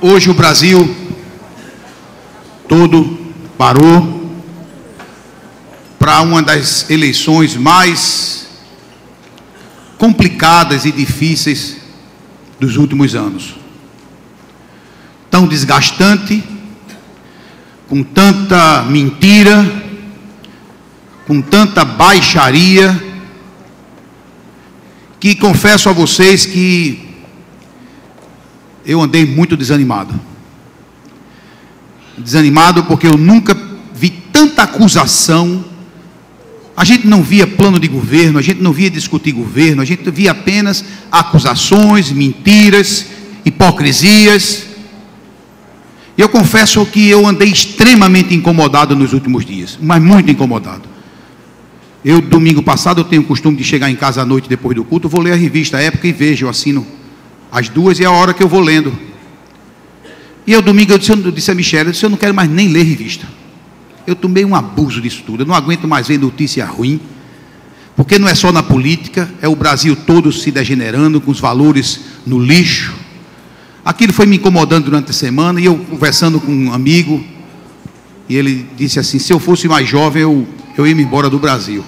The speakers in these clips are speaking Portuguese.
Hoje o Brasil todo parou para uma das eleições mais complicadas e difíceis dos últimos anos. Tão desgastante, com tanta mentira, com tanta baixaria, que confesso a vocês que eu andei muito desanimado. Desanimado porque eu nunca vi tanta acusação. A gente não via plano de governo, a gente não via discutir governo, a gente via apenas acusações, mentiras, hipocrisias. E eu confesso que eu andei extremamente incomodado nos últimos dias, mas muito incomodado. Eu, domingo passado, eu tenho o costume de chegar em casa à noite depois do culto, vou ler a revista Época e vejo, eu assino as duas e é a hora que eu vou lendo. E eu, domingo, eu disse a Michelle, eu não quero mais nem ler revista. Eu tomei um abuso disso tudo, eu não aguento mais ver notícia ruim, porque não é só na política, é o Brasil todo se degenerando, com os valores no lixo. Aquilo foi me incomodando durante a semana, e eu conversando com um amigo, e ele disse assim, se eu fosse mais jovem, eu ia embora do Brasil.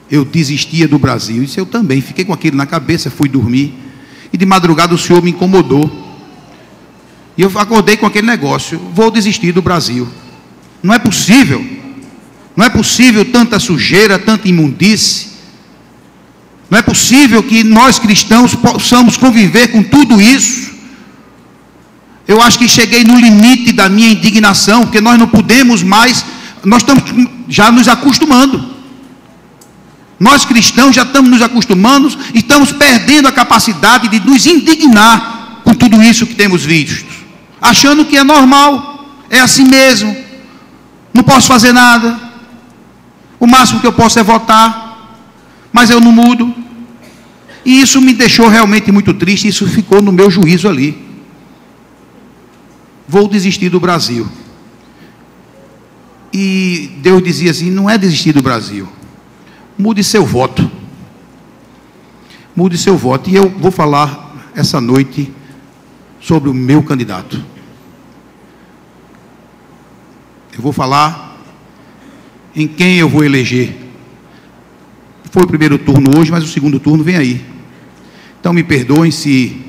Eu desistia do Brasil. Isso eu também, fiquei com aquilo na cabeça, fui dormir, e de madrugada o Senhor me incomodou. E eu acordei com aquele negócio, vou desistir do Brasil. Não é possível. Não é possível tanta sujeira, tanta imundície. Não é possível que nós cristãos possamos conviver com tudo isso. Eu acho que cheguei no limite da minha indignação, porque nós não podemos mais, nós estamos já nos acostumando. Nós cristãos já estamos nos acostumando e estamos perdendo a capacidade de nos indignar com tudo isso que temos visto, achando que é normal, é assim mesmo, não posso fazer nada, o máximo que eu posso é votar, mas eu não mudo. E isso me deixou realmente muito triste, isso ficou no meu juízo ali. Vou desistir do Brasil. E Deus dizia assim, não é desistir do Brasil, mude seu voto. Mude seu voto. E eu vou falar essa noite sobre o meu candidato. Eu vou falar em quem eu vou eleger. Foi o primeiro turno hoje, mas o segundo turno vem aí. Então me perdoem se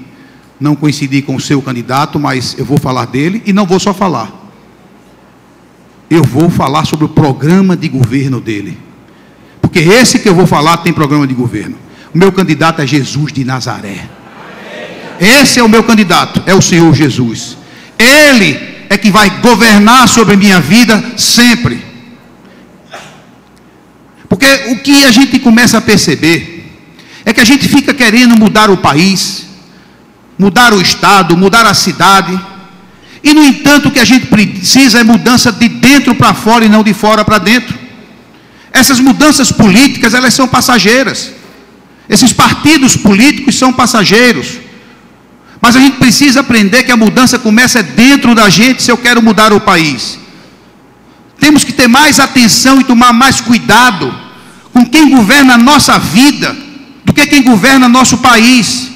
não coincidir com o seu candidato, mas eu vou falar dele e não vou só falar. Eu vou falar sobre o programa de governo dele. Porque esse que eu vou falar tem programa de governo. O meu candidato é Jesus de Nazaré. Esse é o meu candidato, é o Senhor Jesus. Ele é que vai governar sobre a minha vida sempre. Porque o que a gente começa a perceber é que a gente fica querendo mudar o país, mudar o estado, mudar a cidade, e no entanto o que a gente precisa é mudança de dentro para fora e não de fora para dentro. Essas mudanças políticas, elas são passageiras. Esses partidos políticos são passageiros. Mas a gente precisa aprender que a mudança começa dentro da gente, se eu quero mudar o país. Temos que ter mais atenção e tomar mais cuidado com quem governa a nossa vida, do que quem governa nosso país.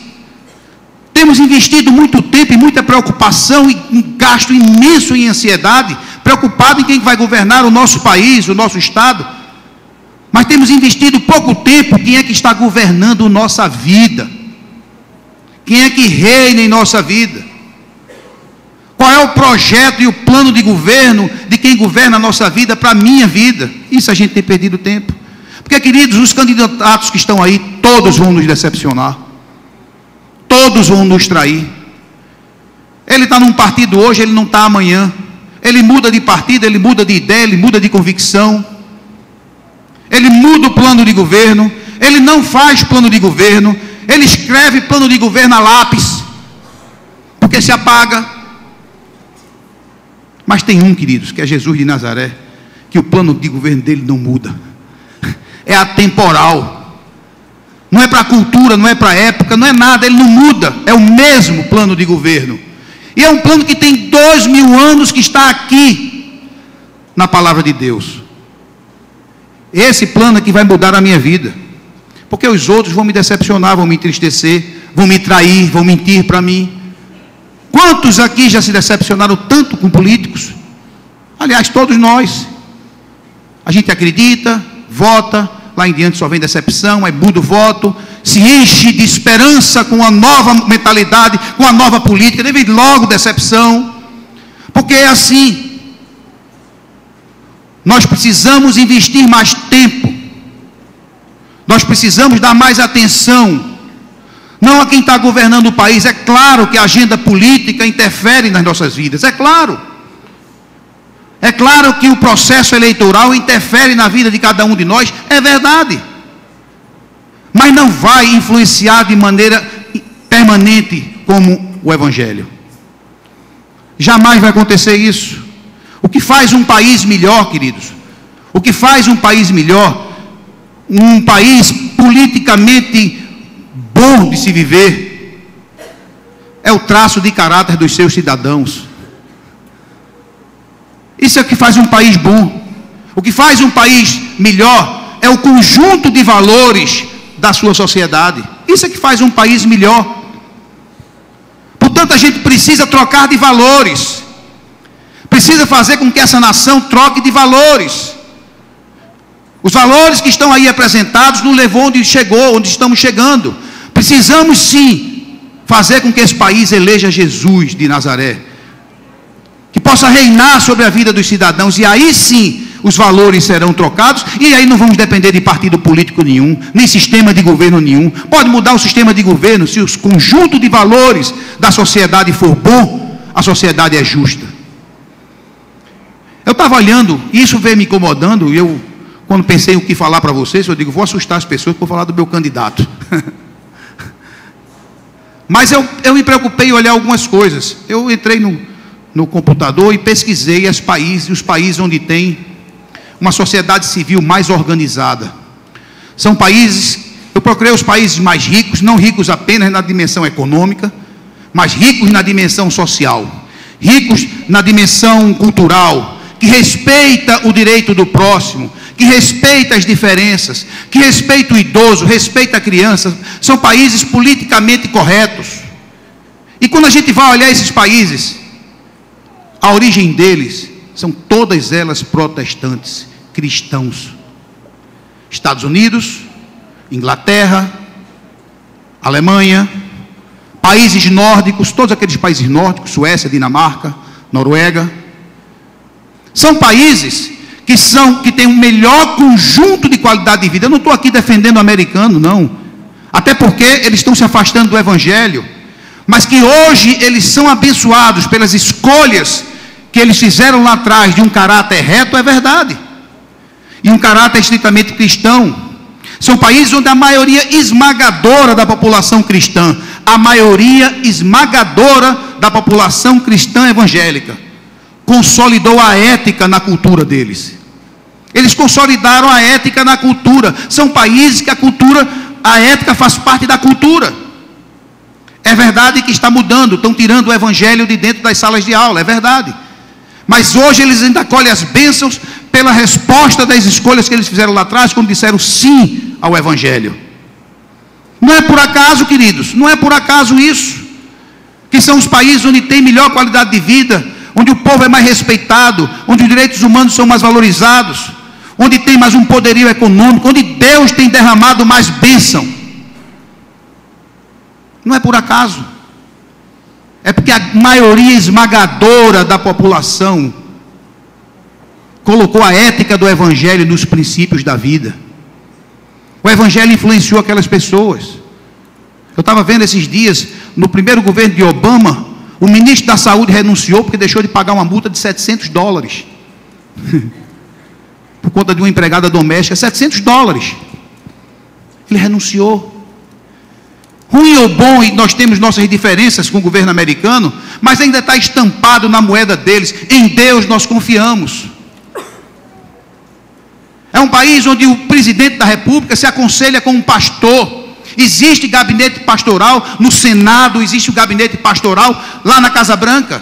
Temos investido muito tempo e muita preocupação e um gasto imenso em ansiedade, preocupado em quem vai governar o nosso país, o nosso estado. Mas temos investido pouco tempo quem é que está governando nossa vida. Quem é que reina em nossa vida? Qual é o projeto e o plano de governo de quem governa a nossa vida para a minha vida? Isso a gente tem perdido tempo. Porque, queridos, os candidatos que estão aí, todos vão nos decepcionar. Todos vão nos trair. Ele está num partido hoje, ele não está amanhã. Ele muda de partido, ele muda de ideia, ele muda de convicção. Ele muda o plano de governo. Ele não faz plano de governo. Ele escreve plano de governo a lápis, porque se apaga. Mas tem um, queridos, que é Jesus de Nazaré, que o plano de governo dele não muda. É atemporal. Não é para a cultura, não é para a época, não é nada, ele não muda. É o mesmo plano de governo. E é um plano que tem 2000 anos que está aqui na palavra de Deus. Esse plano é que vai mudar a minha vida. Porque os outros vão me decepcionar, vão me entristecer, vão me trair, vão mentir para mim. Quantos aqui já se decepcionaram tanto com políticos? Aliás, todos nós. A gente acredita, vota, lá em diante só vem decepção, aí muda o voto, se enche de esperança com a nova mentalidade, com a nova política, deve logo decepção, porque é assim. Nós precisamos investir mais tempo, nós precisamos dar mais atenção, não a quem está governando o país. É claro que a agenda política interfere nas nossas vidas, é claro que o processo eleitoral interfere na vida de cada um de nós, é verdade, mas não vai influenciar de maneira permanente como o Evangelho. Jamais vai acontecer isso. O que faz um país melhor, queridos, o que faz um país melhor, um país politicamente bom de se viver, é o traço de caráter dos seus cidadãos. Isso é o que faz um país bom. O que faz um país melhor é o conjunto de valores da sua sociedade. Isso é que faz um país melhor. Portanto, a gente precisa trocar de valores, precisa fazer com que essa nação troque de valores. Os valores que estão aí apresentados nos levou onde chegou, onde estamos chegando. Precisamos sim fazer com que esse país eleja Jesus de Nazaré, que possa reinar sobre a vida dos cidadãos, e aí sim os valores serão trocados, e aí não vamos depender de partido político nenhum, nem sistema de governo nenhum. Pode mudar o sistema de governo, se o conjunto de valores da sociedade for bom, a sociedade é justa. Eu estava olhando, e isso veio me incomodando, e eu, quando pensei o que falar para vocês, eu digo, vou assustar as pessoas por falar do meu candidato. Mas eu me preocupei em olhar algumas coisas. Eu entrei no computador e pesquisei os países onde tem uma sociedade civil mais organizada. São países, eu procurei os países mais ricos, não ricos apenas na dimensão econômica, mas ricos na dimensão social, ricos na dimensão cultural, que respeita o direito do próximo, que respeita as diferenças, que respeita o idoso, respeita a criança. São países politicamente corretos. E quando a gente vai olhar esses países, a origem deles são todas elas protestantes, cristãos. Estados Unidos, Inglaterra, Alemanha, países nórdicos, todos aqueles países nórdicos, Suécia, Dinamarca, Noruega, são países que têm um melhor conjunto de qualidade de vida. Eu não estou aqui defendendo o americano, não, até porque eles estão se afastando do Evangelho, mas que hoje eles são abençoados pelas escolhas que eles fizeram lá atrás, de um caráter reto, é verdade, e um caráter estritamente cristão. São países onde a maioria esmagadora da população cristã, a maioria esmagadora da população cristã evangélica, consolidou a ética na cultura deles. Eles consolidaram a ética na cultura. São países que a ética faz parte da cultura. É verdade que está mudando, estão tirando o Evangelho de dentro das salas de aula, é verdade. Mas hoje eles ainda colhem as bênçãos pela resposta das escolhas que eles fizeram lá atrás, quando disseram sim ao Evangelho. Não é por acaso, queridos, não é por acaso isso, que são os países onde tem melhor qualidade de vida, onde o povo é mais respeitado, onde os direitos humanos são mais valorizados, onde tem mais um poderio econômico, onde Deus tem derramado mais bênção. Não é por acaso. É porque a maioria esmagadora da população colocou a ética do Evangelho nos princípios da vida. O Evangelho influenciou aquelas pessoas. Eu estava vendo esses dias, no primeiro governo de Obama, o ministro da Saúde renunciou porque deixou de pagar uma multa de $700 por conta de uma empregada doméstica. $700. Ele renunciou. Ruim ou bom, e nós temos nossas diferenças com o governo americano, mas ainda está estampado na moeda deles. Em Deus nós confiamos. É um país onde o presidente da República se aconselha com um pastor. Existe gabinete pastoral no Senado, existe o gabinete pastoral lá na Casa Branca.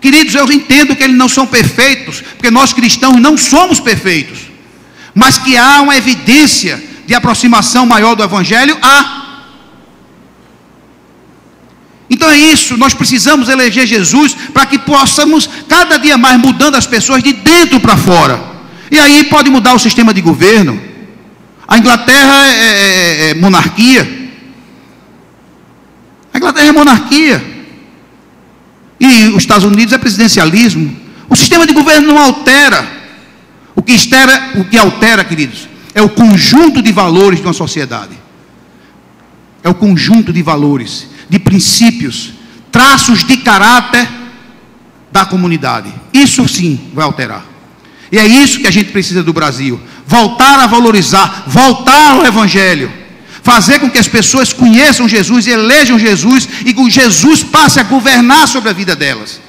Queridos, eu entendo que eles não são perfeitos, porque nós cristãos não somos perfeitos, mas que há uma evidência de aproximação maior do Evangelho, há. Então é isso, nós precisamos eleger Jesus para que possamos cada dia mais mudando as pessoas de dentro para fora. E aí pode mudar o sistema de governo. A Inglaterra é monarquia. A Inglaterra é monarquia. E os Estados Unidos é presidencialismo. O sistema de governo não altera. O que altera, queridos, é o conjunto de valores de uma sociedade. É o conjunto de valores, de princípios, traços de caráter da comunidade. Isso sim vai alterar. E é isso que a gente precisa do Brasil. Voltar a valorizar, voltar ao Evangelho. Fazer com que as pessoas conheçam Jesus, elejam Jesus, e que Jesus passe a governar sobre a vida delas.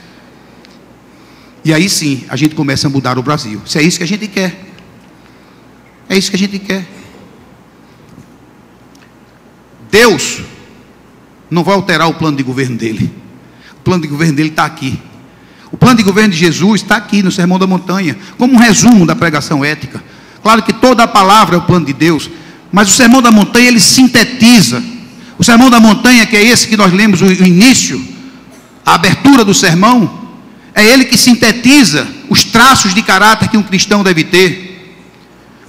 E aí sim, a gente começa a mudar o Brasil. Se é isso que a gente quer. É isso que a gente quer. Deus não vai alterar o plano de governo dele. O plano de governo dele está aqui. O plano de governo de Jesus está aqui no Sermão da Montanha, como um resumo da pregação ética. Claro que toda a palavra é o plano de Deus, mas o Sermão da Montanha ele sintetiza. O Sermão da Montanha, que é esse que nós lemos o início, a abertura do sermão, é ele que sintetiza os traços de caráter que um cristão deve ter.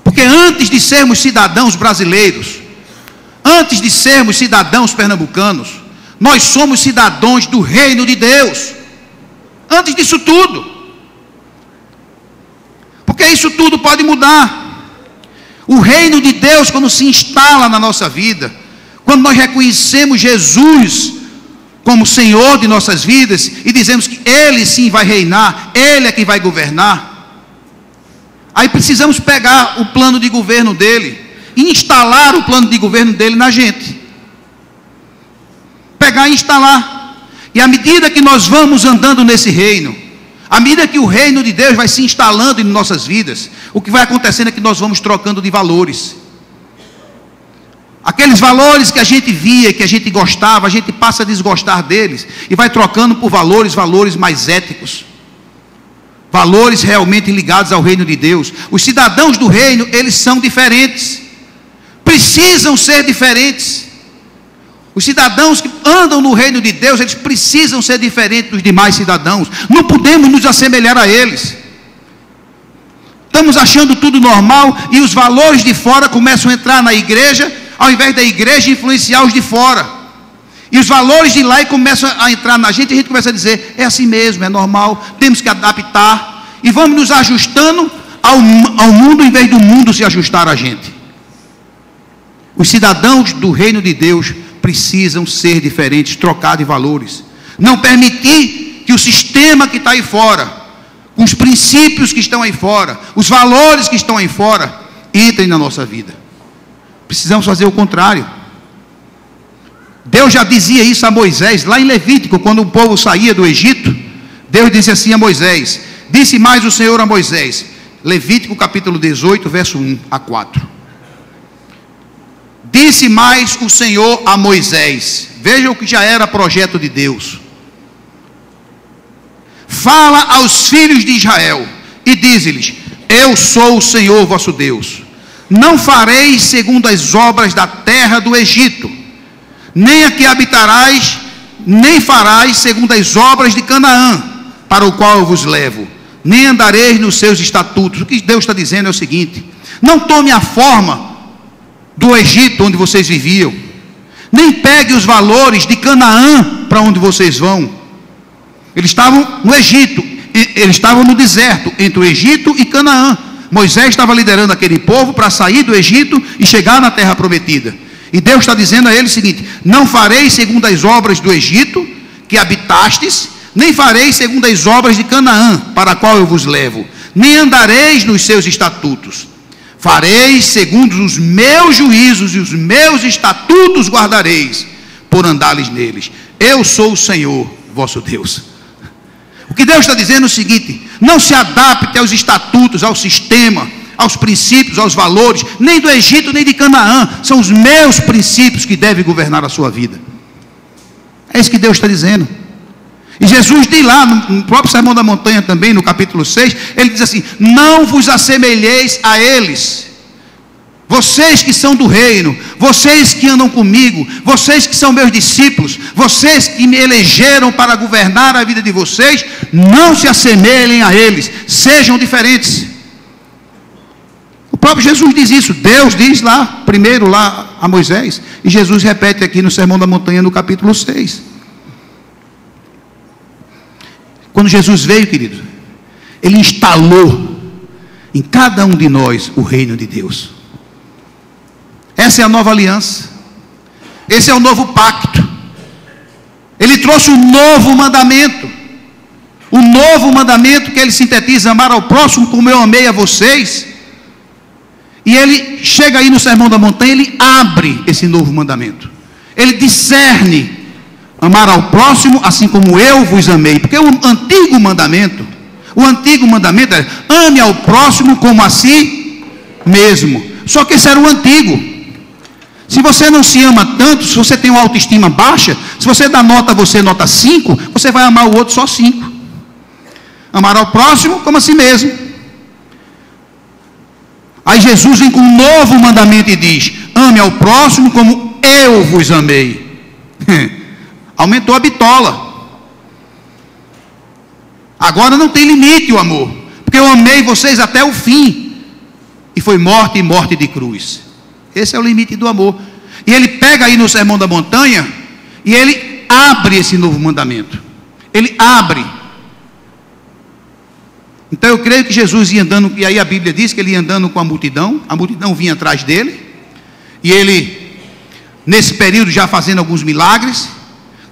Porque antes de sermos cidadãos brasileiros, antes de sermos cidadãos pernambucanos, nós somos cidadãos do reino de Deus. Antes disso tudo. Porque isso tudo pode mudar. O reino de Deus, quando se instala na nossa vida, quando nós reconhecemos Jesus como Senhor de nossas vidas e dizemos que Ele sim vai reinar, Ele é quem vai governar, aí precisamos pegar o plano de governo dele e instalar o plano de governo dele na gente. Pegar e instalar. E à medida que nós vamos andando nesse reino, à medida que o reino de Deus vai se instalando em nossas vidas, o que vai acontecendo é que nós vamos trocando de valores. Aqueles valores que a gente via, que a gente gostava, a gente passa a desgostar deles e vai trocando por valores mais éticos. Valores realmente ligados ao reino de Deus. Os cidadãos do reino, eles são diferentes. Precisam ser diferentes. Os cidadãos que andam no reino de Deus, eles precisam ser diferentes dos demais cidadãos. Não podemos nos assemelhar a eles. Estamos achando tudo normal e os valores de fora começam a entrar na igreja, ao invés da igreja influenciar os de fora. E os valores de lá começam a entrar na gente e a gente começa a dizer, é assim mesmo, é normal, temos que adaptar. E vamos nos ajustando ao mundo, em vez do mundo se ajustar a gente. Os cidadãos do reino de Deus precisam ser diferentes, trocar de valores. Não permitir que o sistema que está aí fora, os princípios que estão aí fora, os valores que estão aí fora, entrem na nossa vida. Precisamos fazer o contrário. Deus já dizia isso a Moisés, lá em Levítico, quando o povo saía do Egito. Deus disse assim a Moisés, disse mais o Senhor a Moisés, Levítico capítulo 18, verso 1 a 4. Disse mais o Senhor a Moisés, veja o que já era projeto de Deus. Fala aos filhos de Israel e dize-lhes, eu sou o Senhor vosso Deus. Não fareis segundo as obras da terra do Egito, nem a que habitarás, nem farás segundo as obras de Canaã, para o qual eu vos levo, nem andareis nos seus estatutos. O que Deus está dizendo é o seguinte, não tome a forma do Egito onde vocês viviam, nem pegue os valores de Canaã para onde vocês vão. Eles estavam no Egito, eles estavam no deserto, entre o Egito e Canaã. Moisés estava liderando aquele povo para sair do Egito e chegar na terra prometida. E Deus está dizendo a ele o seguinte, não fareis segundo as obras do Egito, que habitastes, nem fareis segundo as obras de Canaã, para a qual eu vos levo, nem andareis nos seus estatutos. Fareis segundo os meus juízos e os meus estatutos guardareis, por andares neles. Eu sou o Senhor, vosso Deus. O que Deus está dizendo é o seguinte, não se adapte aos estatutos, ao sistema, aos princípios, aos valores, nem do Egito, nem de Canaã. São os meus princípios que devem governar a sua vida. É isso que Deus está dizendo. E Jesus diz lá, no próprio Sermão da Montanha também, no capítulo 6, ele diz assim, não vos assemelheis a eles. Vocês que são do reino, vocês que andam comigo, vocês que são meus discípulos, vocês que me elegeram para governar a vida de vocês, não se assemelhem a eles, sejam diferentes. O próprio Jesus diz isso, Deus diz lá, primeiro lá a Moisés, e Jesus repete aqui no Sermão da Montanha, no capítulo 6. Quando Jesus veio, querido, Ele instalou em cada um de nós o reino de Deus. Essa é a nova aliança, esse é o novo pacto. Ele trouxe um novo mandamento, o novo mandamento que ele sintetiza: amar ao próximo como eu amei a vocês. E ele chega aí no Sermão da Montanha, ele abre esse novo mandamento, ele discerne: amar ao próximo assim como eu vos amei. Porque o antigo mandamento era: ame ao próximo como a si mesmo. Só que esse era o antigo. Se você não se ama tanto, se você tem uma autoestima baixa, se você dá nota, você nota 5, você vai amar o outro só 5. Amar ao próximo como a si mesmo. Aí Jesus vem com um novo mandamento e diz: ame ao próximo como eu vos amei. Aumentou a bitola. Agora não tem limite o amor, porque eu amei vocês até o fim, e foi morte e morte de cruz. Esse é o limite do amor. E ele pega aí no Sermão da Montanha e ele abre esse novo mandamento. Ele abre. Então eu creio que Jesus ia andando, e aí a Bíblia diz que ele ia andando com a multidão vinha atrás dele, e ele, nesse período, já fazendo alguns milagres,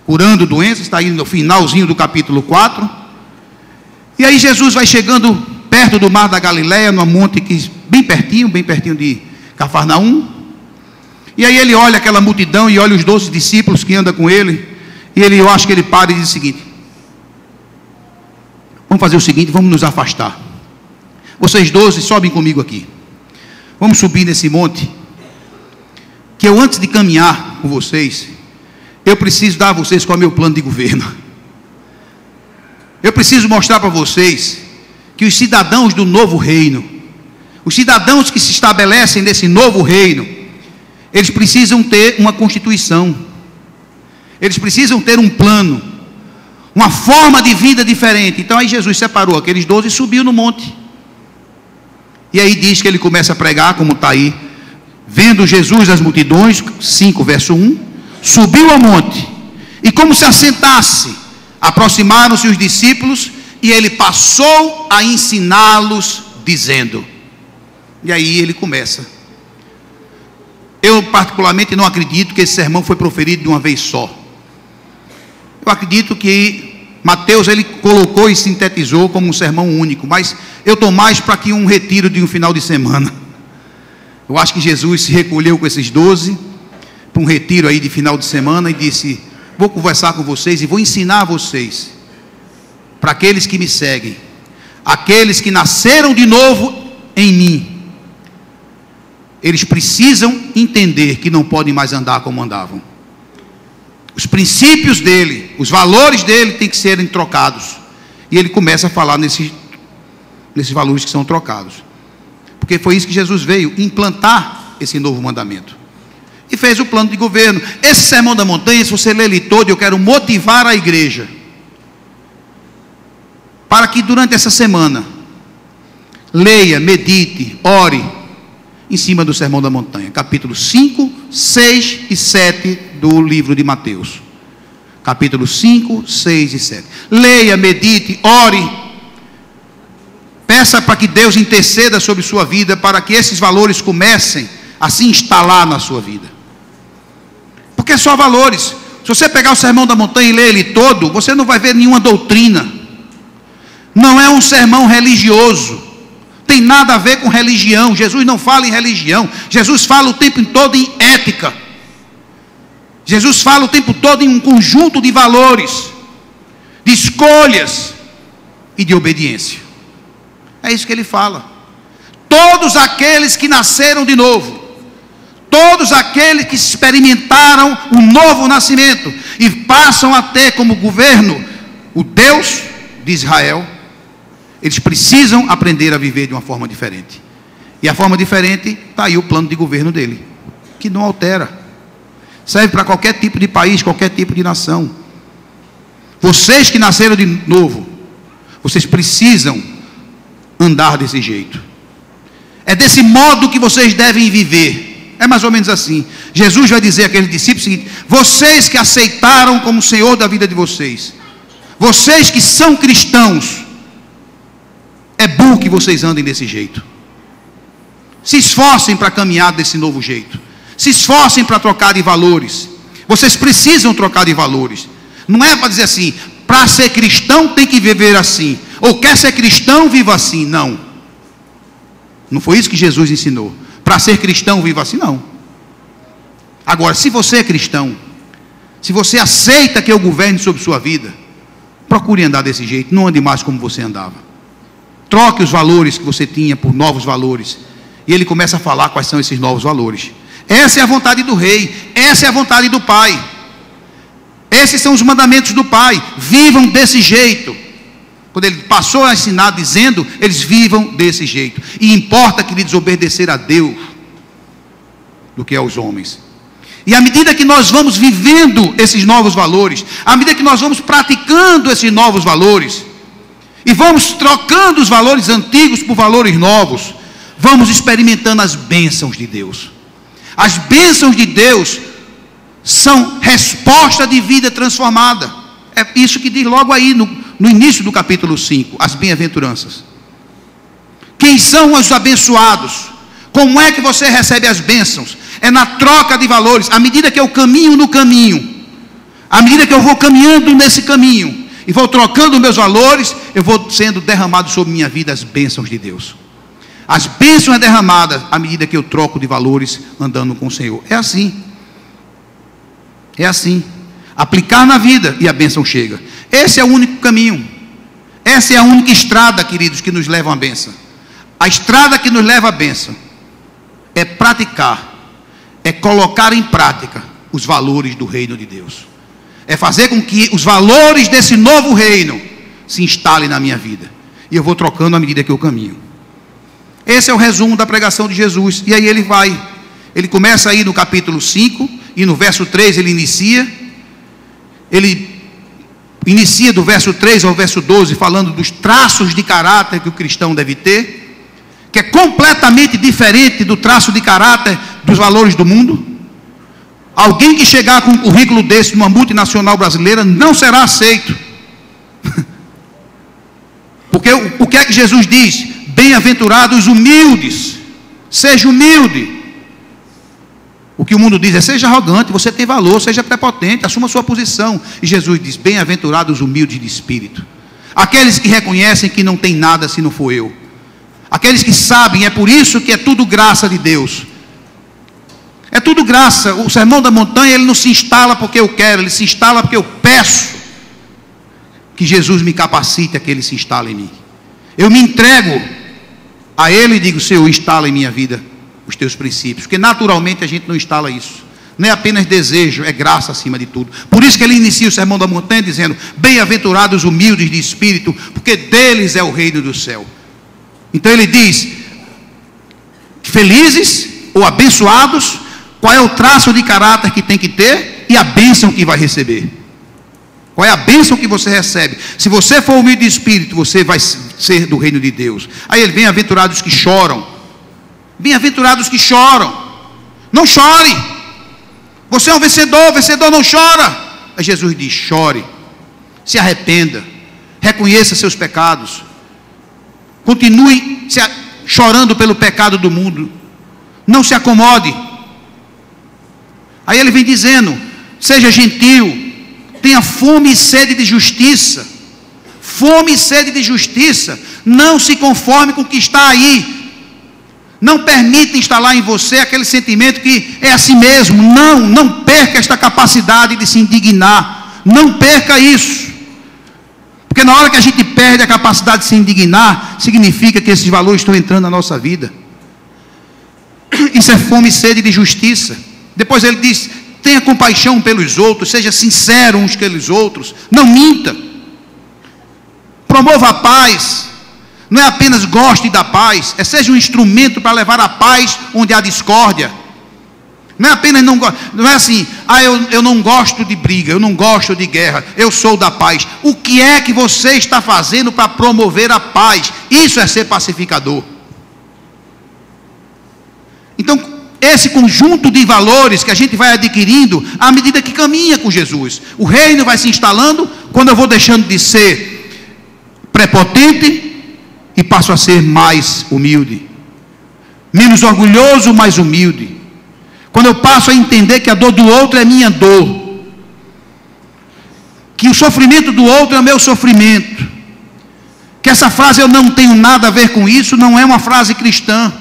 curando doenças. Está aí no finalzinho do capítulo 4. E aí Jesus vai chegando perto do mar da Galileia, num monte que bem pertinho de Cafarnaum. E aí ele olha aquela multidão e olha os 12 discípulos que andam com ele, e eu acho que ele para e diz o seguinte: vamos fazer o seguinte, vamos nos afastar. Vocês 12 sobem comigo aqui. Vamos subir nesse monte, que eu, antes de caminhar com vocês, eu preciso dar a vocês qual é o meu plano de governo. Eu preciso mostrar para vocês que os cidadãos do novo reino, os cidadãos que se estabelecem nesse novo reino, eles precisam ter uma constituição, eles precisam ter um plano, uma forma de vida diferente. Então aí Jesus separou aqueles 12 e subiu no monte. E aí diz que ele começa a pregar, como está aí: vendo Jesus as multidões, 5 verso 1, subiu ao monte, e como se assentasse, aproximaram-se os discípulos, e ele passou a ensiná-los, dizendo. E aí ele começa. Eu particularmente não acredito que esse sermão foi proferido de uma vez só. Eu acredito que Mateus ele colocou e sintetizou como um sermão único, mas eu estou mais para que um retiro de um final de semana. Eu acho que Jesus se recolheu com esses 12 para um retiro aí de final de semana e disse: vou conversar com vocês e vou ensinar a vocês, para aqueles que me seguem, aqueles que nasceram de novo em mim. Eles precisam entender que não podem mais andar como andavam. Os princípios dele, os valores dele têm que serem trocados. E ele começa a falar nesses valores que são trocados. Porque foi isso que Jesus veio, implantar esse novo mandamento. E fez o plano de governo. Esse Sermão da Montanha, se você ler ele todo, eu quero motivar a igreja, para que durante essa semana, leia, medite, ore, em cima do Sermão da Montanha, capítulo 5, 6 e 7 do livro de Mateus. Capítulo 5, 6 e 7. Leia, medite, ore. Peça para que Deus interceda sobre sua vida, para que esses valores comecem a se instalar na sua vida. Porque é só valores. Se você pegar o Sermão da Montanha e ler ele todo, você não vai ver nenhuma doutrina. Não é um sermão religioso. Tem nada a ver com religião. Jesus não fala em religião. Jesus fala o tempo todo em ética. Jesus fala o tempo todo em um conjunto de valores, de escolhas e de obediência. É isso que ele fala. Todos aqueles que nasceram de novo, todos aqueles que experimentaram o novo nascimento e passam a ter como governo o Deus de Israel, eles precisam aprender a viver de uma forma diferente. E a forma diferente, está aí o plano de governo dele, que não altera. Serve para qualquer tipo de país, qualquer tipo de nação. Vocês que nasceram de novo, vocês precisam andar desse jeito. É desse modo que vocês devem viver. É mais ou menos assim. Jesus vai dizer àqueles discípulos o seguinte: vocês que aceitaram como Senhor da vida de vocês, vocês que são cristãos, é bom que vocês andem desse jeito. Se esforcem para caminhar desse novo jeito. Se esforcem para trocar de valores. Vocês precisam trocar de valores. Não é para dizer assim, para ser cristão tem que viver assim, ou quer ser cristão, viva assim. Não. Não foi isso que Jesus ensinou. Para ser cristão, viva assim, não. Agora, se você é cristão, se você aceita que eu governe sobre sua vida, procure andar desse jeito. Não ande mais como você andava. Troque os valores que você tinha por novos valores. E ele começa a falar quais são esses novos valores. Essa é a vontade do rei. Essa é a vontade do Pai. Esses são os mandamentos do Pai. Vivam desse jeito. Quando ele passou a ensinar dizendo, eles vivam desse jeito. E importa que lhes obedecer a Deus do que aos homens. E à medida que nós vamos vivendo esses novos valores, à medida que nós vamos praticando esses novos valores, e vamos trocando os valores antigos por valores novos, vamos experimentando as bênçãos de Deus. As bênçãos de Deus são resposta de vida transformada. É isso que diz logo aí no início do capítulo 5, as bem-aventuranças. Quem são os abençoados? Como é que você recebe as bênçãos? É na troca de valores. À medida que eu caminho no caminho, à medida que eu vou caminhando nesse caminho, e vou trocando meus valores, eu vou sendo derramado sobre minha vida as bênçãos de Deus. As bênçãos são derramadas à medida que eu troco de valores andando com o Senhor. É assim. É assim. Aplicar na vida e a bênção chega. Esse é o único caminho. Essa é a única estrada, queridos, que nos leva à bênção. A estrada que nos leva à bênção é praticar, é colocar em prática os valores do reino de Deus. É fazer com que os valores desse novo reino se instalem na minha vida. E eu vou trocando à medida que eu caminho. Esse é o resumo da pregação de Jesus. E aí ele começa aí no capítulo 5, e no verso 3 ele inicia do verso 3 ao verso 12, falando dos traços de caráter que o cristão deve ter, que é completamente diferente do traço de caráter dos valores do mundo. Alguém que chegar com um currículo desse numa multinacional brasileira não será aceito. Porque o que é que Jesus diz? Bem-aventurados humildes. Seja humilde. O que o mundo diz é: seja arrogante, você tem valor, seja prepotente, assuma a sua posição. E Jesus diz: bem-aventurados humildes de espírito. Aqueles que reconhecem que não tem nada se não for eu. Aqueles que sabem, é por isso que é tudo graça de Deus. É tudo graça. O sermão da montanha, ele não se instala porque eu quero, ele se instala porque eu peço que Jesus me capacite a que ele se instale em mim. Eu me entrego a ele e digo: Senhor, instala em minha vida os teus princípios, porque naturalmente a gente não instala isso. Não é apenas desejo, é graça acima de tudo. Por isso que ele inicia o sermão da montanha dizendo: bem-aventurados humildes de espírito, porque deles é o reino do céu. Então ele diz: felizes ou abençoados. Qual é o traço de caráter que tem que ter e a bênção que vai receber? Qual é a bênção que você recebe? Se você for humilde de espírito, você vai ser do reino de Deus. Aí ele: bem-aventurados que choram. Bem-aventurados que choram. Não chore. Você é um vencedor, o vencedor não chora. Aí Jesus diz: chore, se arrependa, reconheça seus pecados, continue chorando pelo pecado do mundo, não se acomode. Aí ele vem dizendo: seja gentil, tenha fome e sede de justiça. Fome e sede de justiça. Não se conforme com o que está aí. Não permita instalar em você aquele sentimento que é assim mesmo. Não perca esta capacidade de se indignar. Não perca isso. Porque na hora que a gente perde a capacidade de se indignar, significa que esses valores estão entrando na nossa vida. Isso é fome e sede de justiça. Depois ele diz: tenha compaixão pelos outros, seja sincero uns com os outros, não minta, promova a paz, Não é apenas goste da paz, seja um instrumento para levar a paz onde há discórdia. Não é apenas não é assim, eu não gosto de briga, eu não gosto de guerra, eu sou da paz. O que é que você está fazendo para promover a paz? Isso é ser pacificador. Então, esse conjunto de valores que a gente vai adquirindo à medida que caminha com Jesus. O reino vai se instalando quando eu vou deixando de ser prepotente e passo a ser mais humilde. Menos orgulhoso, mais humilde. Quando eu passo a entender que a dor do outro é minha dor, que o sofrimento do outro é meu sofrimento, que essa frase eu não tenho nada a ver com isso, não é uma frase cristã.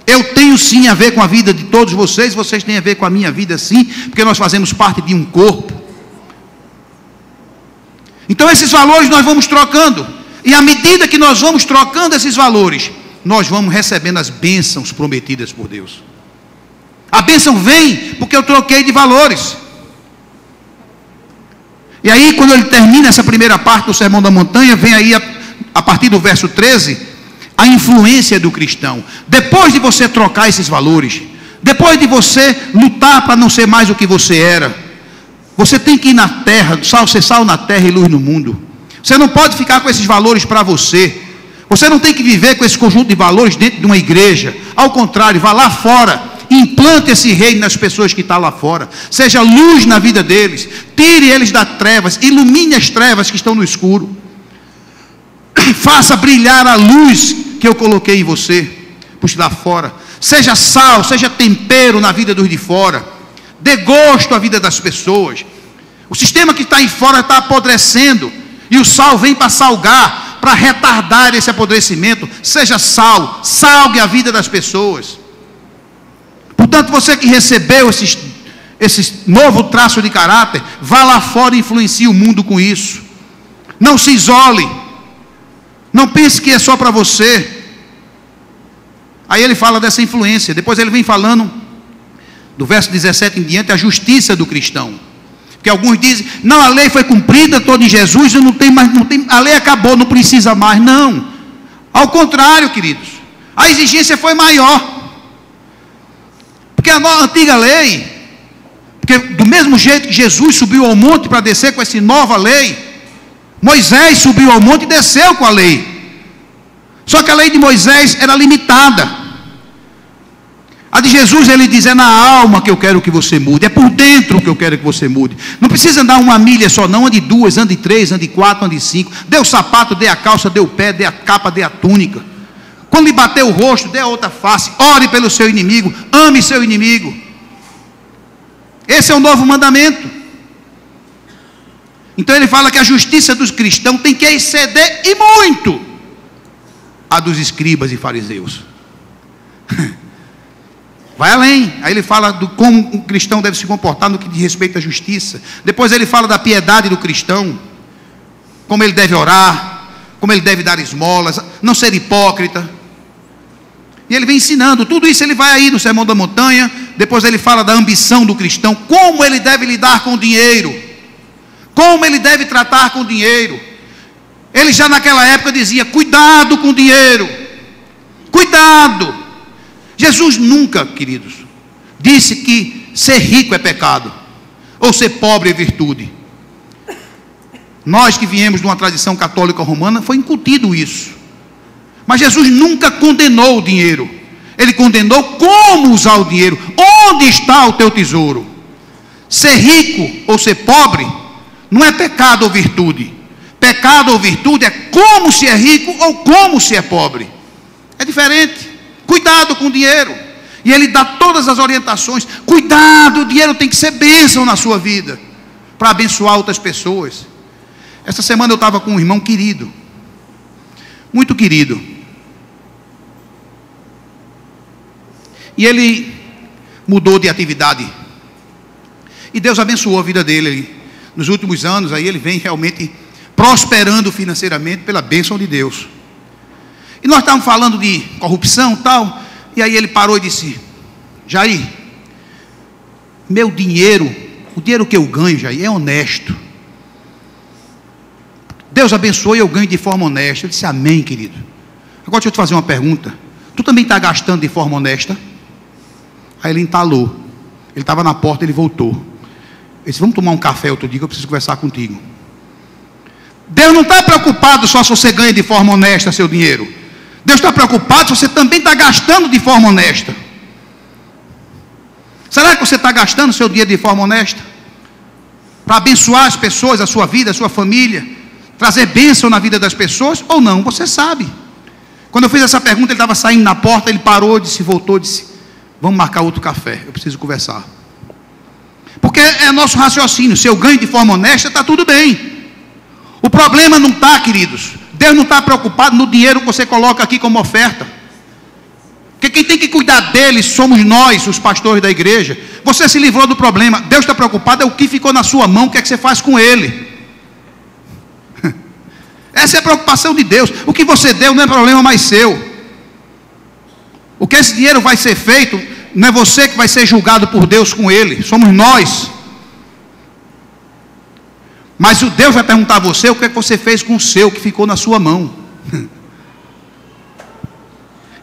Eu tenho sim a ver com a vida de todos vocês, vocês têm a ver com a minha vida sim, porque nós fazemos parte de um corpo. Então esses valores nós vamos trocando, e à medida que nós vamos trocando esses valores, nós vamos recebendo as bênçãos prometidas por Deus. A bênção vem porque eu troquei de valores. E aí, quando ele termina essa primeira parte do Sermão da Montanha, vem aí, a partir do verso 13, a influência do cristão. Depois de você trocar esses valores, depois de você lutar para não ser mais o que você era, você tem que ir na terra, ser sal na terra e luz no mundo. Você não pode ficar com esses valores para você. Você não tem que viver com esse conjunto de valores dentro de uma igreja. Ao contrário, vá lá fora. Implante esse reino nas pessoas que estão lá fora. Seja luz na vida deles. Tire eles das trevas. Ilumine as trevas que estão no escuro. Faça brilhar a luz que eu coloquei em você, por lá fora. Seja sal, seja tempero na vida dos de fora. Dê gosto à vida das pessoas. O sistema que está aí fora está apodrecendo. E o sal vem para salgar, para retardar esse apodrecimento. Seja sal, salgue a vida das pessoas. Portanto, você que recebeu esse novo traço de caráter, vá lá fora e influencie o mundo com isso. Não se isole. Não pense que é só para você. Aí ele fala dessa influência. Depois ele vem falando, do verso 17 em diante, a justiça do cristão. Porque alguns dizem, não, a lei foi cumprida toda em Jesus, a lei acabou, não precisa mais. Não. Ao contrário, queridos. A exigência foi maior. Porque a antiga lei, porque do mesmo jeito que Jesus subiu ao monte para descer com essa nova lei, Moisés subiu ao monte e desceu com a lei. Só que a lei de Moisés era limitada. A de Jesus, ele diz, é na alma que eu quero que você mude, é por dentro que eu quero que você mude. Não precisa andar uma milha só não, ande 2, ande 3, ande 4, ande 5. Dê o sapato, dê a calça, dê o pé, dê a capa, dê a túnica. Quando lhe bater o rosto, dê a outra face. Ore pelo seu inimigo, ame seu inimigo. Esse é o novo mandamento. Então ele fala que a justiça dos cristãos tem que exceder e muito a dos escribas e fariseus. Vai além. Aí ele fala do como um cristão deve se comportar no que diz respeito à justiça. Depois ele fala da piedade do cristão, como ele deve orar, como ele deve dar esmolas, não ser hipócrita. E ele vem ensinando, tudo isso ele vai aí no Sermão da Montanha. Depois ele fala da ambição do cristão, como ele deve lidar com o dinheiro, como ele deve tratar com o dinheiro. Ele já naquela época dizia, cuidado com o dinheiro, cuidado. Jesus nunca, queridos, disse que ser rico é pecado, ou ser pobre é virtude. Nós que viemos de uma tradição católica romana, foi incutido isso. Mas Jesus nunca condenou o dinheiro. Ele condenou como usar o dinheiro. Onde está o teu tesouro? Ser rico ou ser pobre não é pecado ou virtude. Pecado ou virtude é como se é rico ou como se é pobre. É diferente. Cuidado com o dinheiro. E ele dá todas as orientações. Cuidado, o dinheiro tem que ser bênção na sua vida, para abençoar outras pessoas. Essa semana eu estava com um irmão querido, muito querido, e ele mudou de atividade, e Deus abençoou a vida dele. Nos últimos anos aí ele vem realmente prosperando financeiramente pela bênção de Deus. E nós estávamos falando de corrupção e tal, e aí ele parou e disse, Jair, meu dinheiro, o dinheiro que eu ganho, Jair, é honesto. Deus abençoe e eu ganho de forma honesta. Eu disse, amém, querido. Agora deixa eu te fazer uma pergunta. Tu também está gastando de forma honesta? Aí ele entalou. Ele estava na porta, ele voltou. Ele disse, vamos tomar um café outro dia que eu preciso conversar contigo. Deus não está preocupado só se você ganha de forma honesta seu dinheiro. Deus está preocupado se você também está gastando de forma honesta. Será que você está gastando seu dinheiro de forma honesta? Para abençoar as pessoas, a sua vida, a sua família, trazer bênção na vida das pessoas, ou não? Você sabe. Quando eu fiz essa pergunta, ele estava saindo na porta, ele parou, disse, voltou, disse, vamos marcar outro café, eu preciso conversar. Porque é nosso raciocínio, se eu ganho de forma honesta, está tudo bem. O problema não está, queridos, Deus não está preocupado no dinheiro que você coloca aqui como oferta. Porque quem tem que cuidar dele somos nós, os pastores da igreja. Você se livrou do problema. Deus está preocupado é o que ficou na sua mão, o que é que você faz com ele. Essa é a preocupação de Deus. O que você deu não é problema mais seu. O que esse dinheiro vai ser feito, não é você que vai ser julgado por Deus com ele, somos nós. Mas o Deus vai perguntar a você o que é que você fez com o seu, que ficou na sua mão.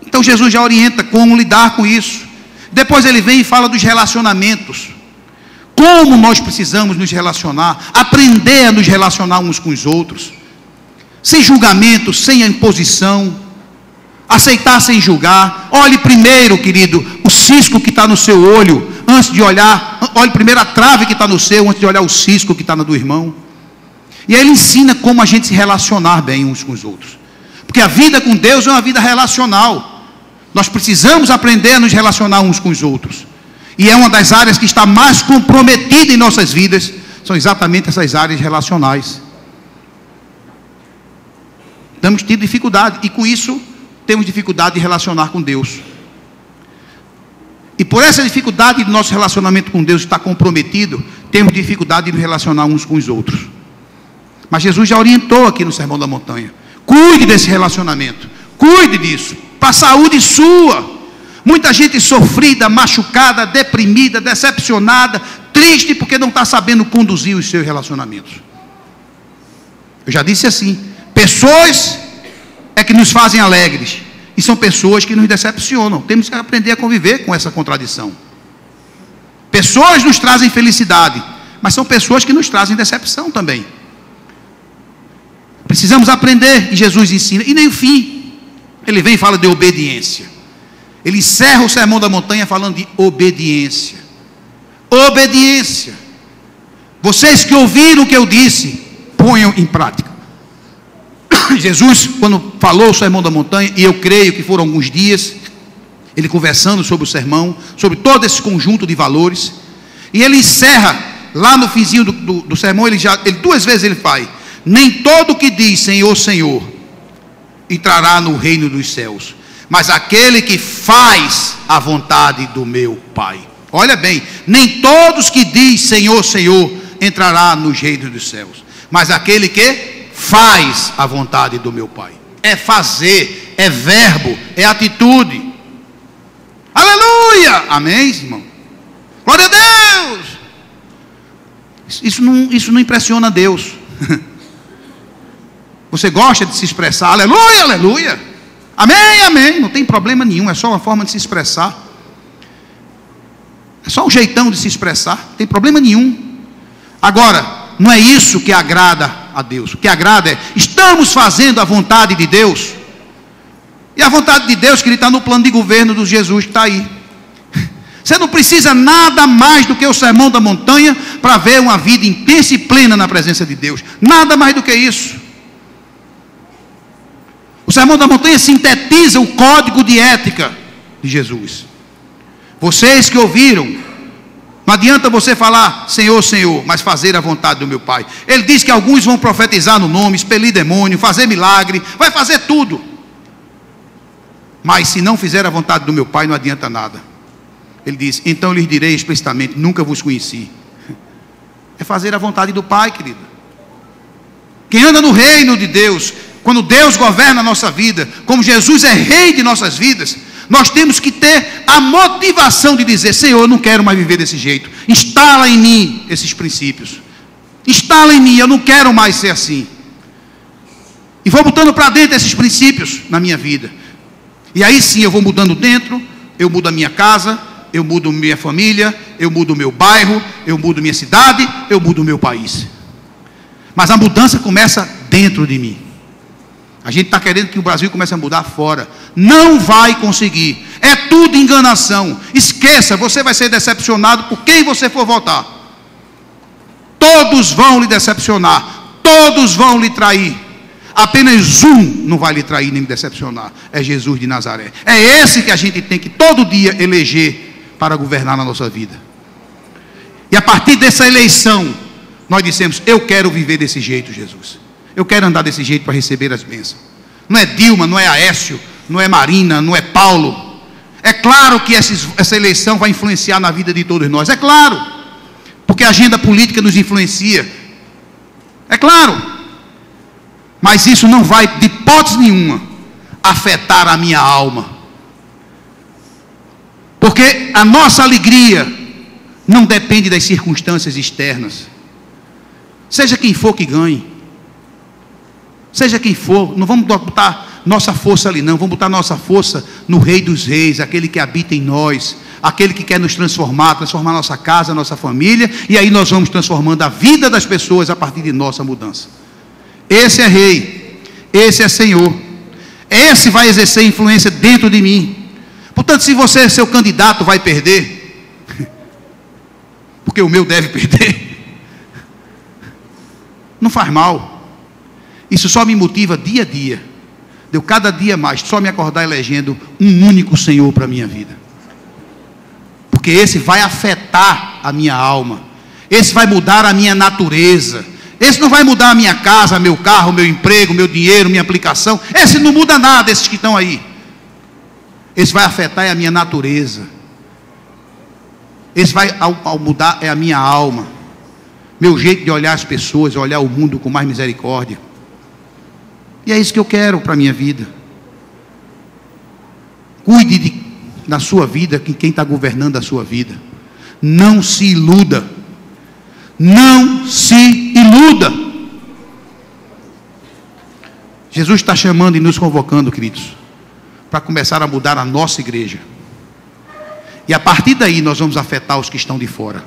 Então Jesus já orienta como lidar com isso. Depois ele vem e fala dos relacionamentos. Como nós precisamos nos relacionar, aprender a nos relacionar uns com os outros. Sem julgamento, sem imposição. Aceitar sem julgar. Olhe primeiro, querido, o cisco que está no seu olho, antes de olhar. Olhe primeiro a trave que está no seu, antes de olhar o cisco que está na do irmão. E aí ele ensina como a gente se relacionar bem uns com os outros. Porque a vida com Deus é uma vida relacional. Nós precisamos aprender a nos relacionar uns com os outros. E é uma das áreas que está mais comprometida em nossas vidas. São exatamente essas áreas relacionais. Temos tido dificuldade. E com isso, temos dificuldade de relacionar com Deus. E por essa dificuldade do nosso relacionamento com Deus estar comprometido, temos dificuldade de nos relacionar uns com os outros. Mas Jesus já orientou aqui no Sermão da Montanha. Cuide desse relacionamento. Cuide disso. Para a saúde sua. Muita gente sofrida, machucada, deprimida, decepcionada, triste porque não está sabendo conduzir os seus relacionamentos. Eu já disse assim, pessoas é que nos fazem alegres e são pessoas que nos decepcionam. Temos que aprender a conviver com essa contradição. Pessoas nos trazem felicidade, mas são pessoas que nos trazem decepção também. Precisamos aprender, e Jesus ensina. E nem o fim, ele vem e fala de obediência. Ele encerra o Sermão da Montanha falando de obediência. Obediência. Vocês que ouviram o que eu disse, ponham em prática. Jesus, quando falou o Sermão da Montanha, e eu creio que foram alguns dias, ele conversando sobre o sermão, sobre todo esse conjunto de valores, e ele encerra, lá no finzinho do sermão, ele duas vezes ele faz, nem todo que diz Senhor, Senhor, entrará no reino dos céus, mas aquele que faz a vontade do meu Pai. Olha bem, nem todos que diz Senhor, Senhor, entrará no reino dos céus, mas aquele que faz a vontade do meu Pai. É fazer, é verbo, é atitude. Aleluia, amém, irmão? Glória a Deus. Isso não impressiona Deus. Você gosta de se expressar, aleluia, aleluia, amém, amém, não tem problema nenhum, é só uma forma de se expressar, é só um jeitão de se expressar, não tem problema nenhum. Agora, não é isso que agrada a Deus. O que agrada é, estamos fazendo a vontade de Deus, e a vontade de Deus, que ele está no plano de governo do Jesus que está aí. Você não precisa nada mais do que o Sermão da Montanha para ver uma vida intensa e plena na presença de Deus, nada mais do que isso. O Sermão da Montanha sintetiza o código de ética de Jesus. Vocês que ouviram, não adianta você falar Senhor, Senhor, mas fazer a vontade do meu Pai. Ele diz que alguns vão profetizar no nome, expelir demônio, fazer milagre, vai fazer tudo. Mas se não fizer a vontade do meu Pai, não adianta nada. Ele diz, então lhes direi explicitamente, nunca vos conheci. É fazer a vontade do Pai, querido. Quem anda no reino de Deus, quando Deus governa a nossa vida, como Jesus é rei de nossas vidas, nós temos que ter a motivação de dizer, Senhor, eu não quero mais viver desse jeito, instala em mim esses princípios, instala em mim, eu não quero mais ser assim. E vou botando para dentro esses princípios na minha vida. E aí sim eu vou mudando dentro, eu mudo a minha casa, eu mudo minha família, eu mudo o meu bairro, eu mudo minha cidade, eu mudo o meu país. Mas a mudança começa dentro de mim. A gente está querendo que o Brasil comece a mudar fora. Não vai conseguir. É tudo enganação. Esqueça, você vai ser decepcionado por quem você for votar. Todos vão lhe decepcionar. Todos vão lhe trair. Apenas um não vai lhe trair nem lhe decepcionar. É Jesus de Nazaré. É esse que a gente tem que todo dia eleger para governar na nossa vida. E a partir dessa eleição, nós dissemos: eu quero viver desse jeito, Jesus. Eu quero andar desse jeito para receber as bênçãos. Não é Dilma, não é Aécio, não é Marina, não é Paulo. É claro que essa eleição vai influenciar na vida de todos nós. É claro. Porque a agenda política nos influencia. É claro. Mas isso não vai, de hipótese nenhuma, afetar a minha alma. Porque a nossa alegria não depende das circunstâncias externas. Seja quem for que ganhe. Seja quem for, não vamos botar nossa força ali não, vamos botar nossa força no Rei dos Reis, aquele que habita em nós, aquele que quer nos transformar nossa casa, nossa família, e aí nós vamos transformando a vida das pessoas a partir de nossa mudança. Esse é Rei, esse é Senhor, esse vai exercer influência dentro de mim. Portanto, se você, seu candidato, vai perder, porque o meu deve perder, não faz mal. Isso só me motiva dia a dia. Deu cada dia mais, só me acordar elegendo um único Senhor para a minha vida. Porque esse vai afetar a minha alma. Esse vai mudar a minha natureza. Esse não vai mudar a minha casa, meu carro, meu emprego, meu dinheiro, minha aplicação. Esse não muda nada, esses que estão aí. Esse vai afetar a minha natureza. Esse vai ao mudar é a minha alma. Meu jeito de olhar as pessoas, olhar o mundo com mais misericórdia. E é isso que eu quero para a minha vida. Cuide da sua vida, que quem está governando a sua vida. Não se iluda. Não se iluda. Jesus está chamando e nos convocando, queridos, para começar a mudar a nossa igreja. E a partir daí nós vamos afetar os que estão de fora.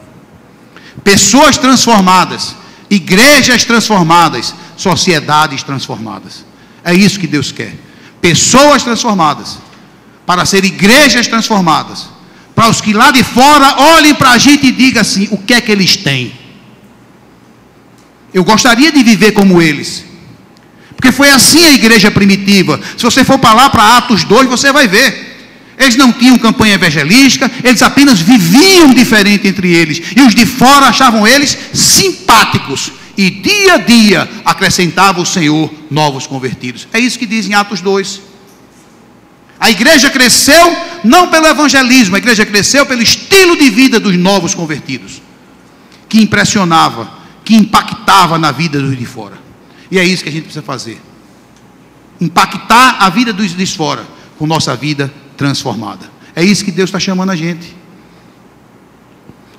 Pessoas transformadas, igrejas transformadas, sociedades transformadas. É isso que Deus quer. Pessoas transformadas, para ser igrejas transformadas, para os que lá de fora olhem para a gente e digam assim: o que é que eles têm? Eu gostaria de viver como eles, porque foi assim a igreja primitiva. Se você for para lá, para Atos 2, você vai ver. Eles não tinham campanha evangelística, eles apenas viviam diferente entre eles, e os de fora achavam eles simpáticos, e dia a dia acrescentava o Senhor novos convertidos. É isso que diz em Atos 2. A igreja cresceu não pelo evangelismo, a igreja cresceu pelo estilo de vida dos novos convertidos, que impressionava, que impactava na vida dos de fora. E é isso que a gente precisa fazer: impactar a vida dos de fora com nossa vida transformada. É isso que Deus está chamando a gente.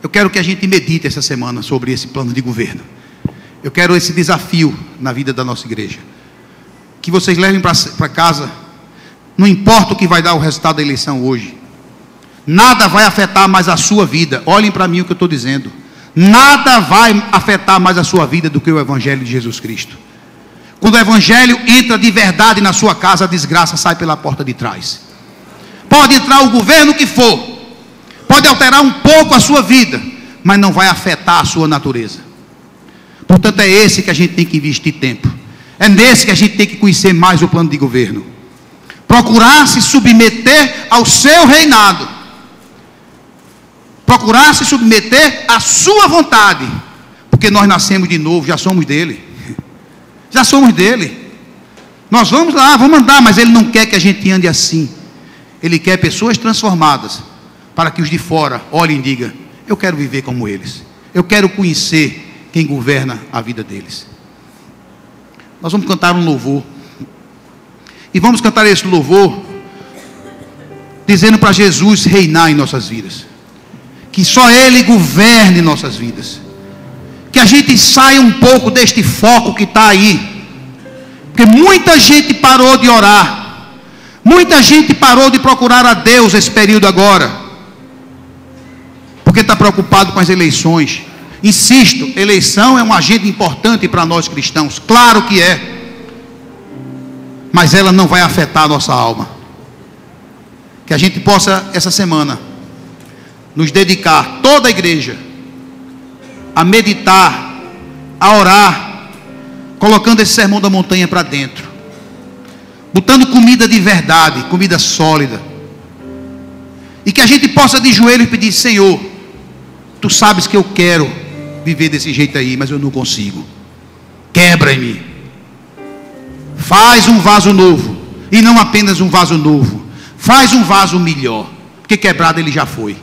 Eu quero que a gente medite essa semana sobre esse plano de governo. Eu quero esse desafio na vida da nossa igreja. Que vocês levem para casa. Não importa o que vai dar o resultado da eleição hoje. Nada vai afetar mais a sua vida. Olhem para mim o que eu estou dizendo. Nada vai afetar mais a sua vida do que o Evangelho de Jesus Cristo. Quando o Evangelho entra de verdade na sua casa, a desgraça sai pela porta de trás. Pode entrar o governo que for. Pode alterar um pouco a sua vida, mas não vai afetar a sua natureza. Portanto, é esse que a gente tem que investir tempo. É nesse que a gente tem que conhecer mais o plano de governo. Procurar se submeter ao seu reinado. Procurar se submeter à sua vontade. Porque nós nascemos de novo, já somos dele. Já somos dele. Nós vamos lá, vamos andar, mas ele não quer que a gente ande assim. Ele quer pessoas transformadas, para que os de fora olhem e digam: eu quero viver como eles. Eu quero conhecer quem governa a vida deles. Nós vamos cantar um louvor. E vamos cantar esse louvor dizendo para Jesus reinar em nossas vidas. Que só Ele governe nossas vidas. Que a gente saia um pouco deste foco que está aí. Porque muita gente parou de orar, muita gente parou de procurar a Deus esse período agora, porque está preocupado com as eleições. Insisto, eleição é um agente importante para nós cristãos, claro que é, mas ela não vai afetar a nossa alma. Que a gente possa, essa semana, nos dedicar, toda a igreja, a meditar, a orar, colocando esse sermão da montanha para dentro, botando comida de verdade, comida sólida, e que a gente possa de joelhos pedir: Senhor, Tu sabes que eu quero viver desse jeito aí, mas eu não consigo, quebra em mim, faz um vaso novo, e não apenas um vaso novo, faz um vaso melhor, porque quebrado ele já foi,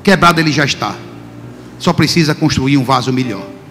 quebrado ele já está, só precisa construir um vaso melhor.